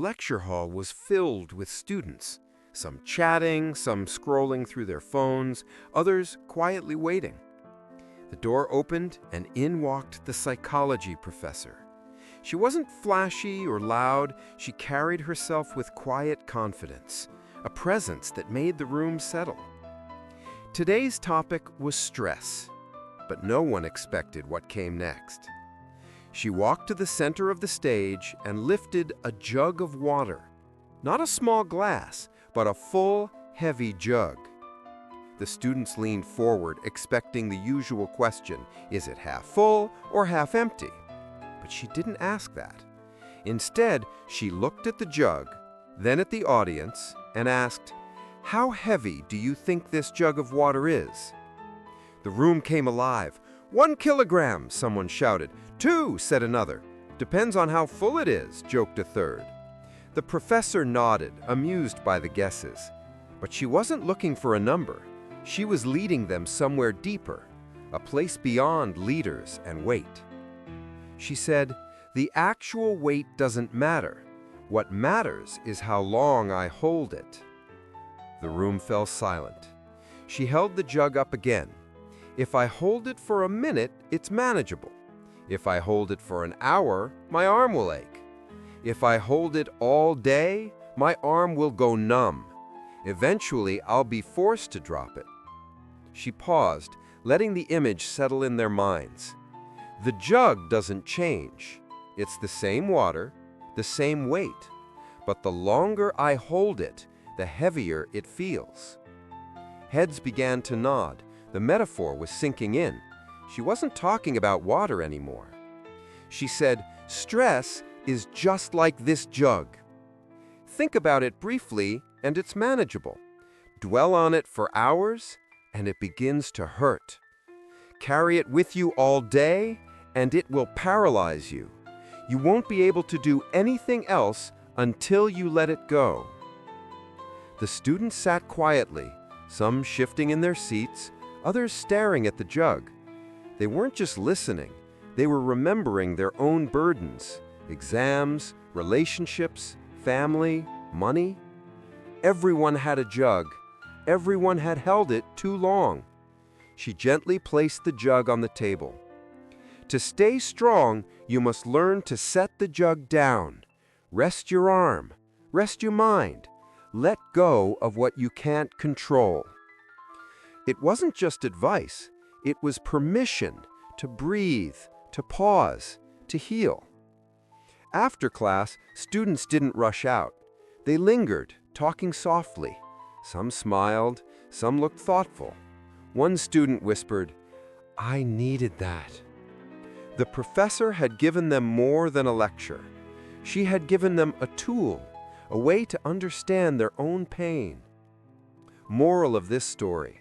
The lecture hall was filled with students, some chatting, some scrolling through their phones, others quietly waiting. The door opened and in walked the psychology professor. She wasn't flashy or loud, she carried herself with quiet confidence, a presence that made the room settle. Today's topic was stress, but no one expected what came next. She walked to the center of the stage and lifted a jug of water. Not a small glass, but a full, heavy jug. The students leaned forward, expecting the usual question, is it half full or half empty? But she didn't ask that. Instead, she looked at the jug, then at the audience, and asked, "How heavy do you think this jug of water is?" The room came alive. 1 kilogram, someone shouted. 2, said another. Depends on how full it is, joked a third. The professor nodded, amused by the guesses. But she wasn't looking for a number. She was leading them somewhere deeper, a place beyond liters and weight. She said, "The actual weight doesn't matter. What matters is how long I hold it." The room fell silent. She held the jug up again. If I hold it for a minute, it's manageable. If I hold it for an hour, my arm will ache. If I hold it all day, my arm will go numb. Eventually, I'll be forced to drop it. She paused, letting the image settle in their minds. The jug doesn't change. It's the same water, the same weight. But the longer I hold it, the heavier it feels. Heads began to nod. The metaphor was sinking in. She wasn't talking about water anymore. She said, "Stress is just like this jug. Think about it briefly, and it's manageable. Dwell on it for hours, and it begins to hurt. Carry it with you all day, and it will paralyze you. You won't be able to do anything else until you let it go." The students sat quietly, some shifting in their seats, others staring at the jug. They weren't just listening, they were remembering their own burdens, exams, relationships, family, money. Everyone had a jug. Everyone had held it too long. She gently placed the jug on the table. To stay strong, you must learn to set the jug down. Rest your arm. Rest your mind. Let go of what you can't control. It wasn't just advice. It was permission to breathe, to pause, to heal. After class, students didn't rush out. They lingered, talking softly. Some smiled, some looked thoughtful. One student whispered, "I needed that." The professor had given them more than a lecture. She had given them a tool, a way to understand their own pain. Moral of this story: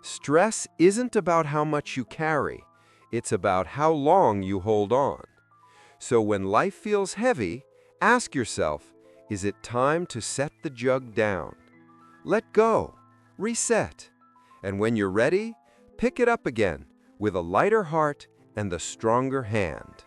stress isn't about how much you carry, it's about how long you hold on. So when life feels heavy, ask yourself, is it time to set the jug down? Let go, reset, and when you're ready, pick it up again with a lighter heart and the stronger hand.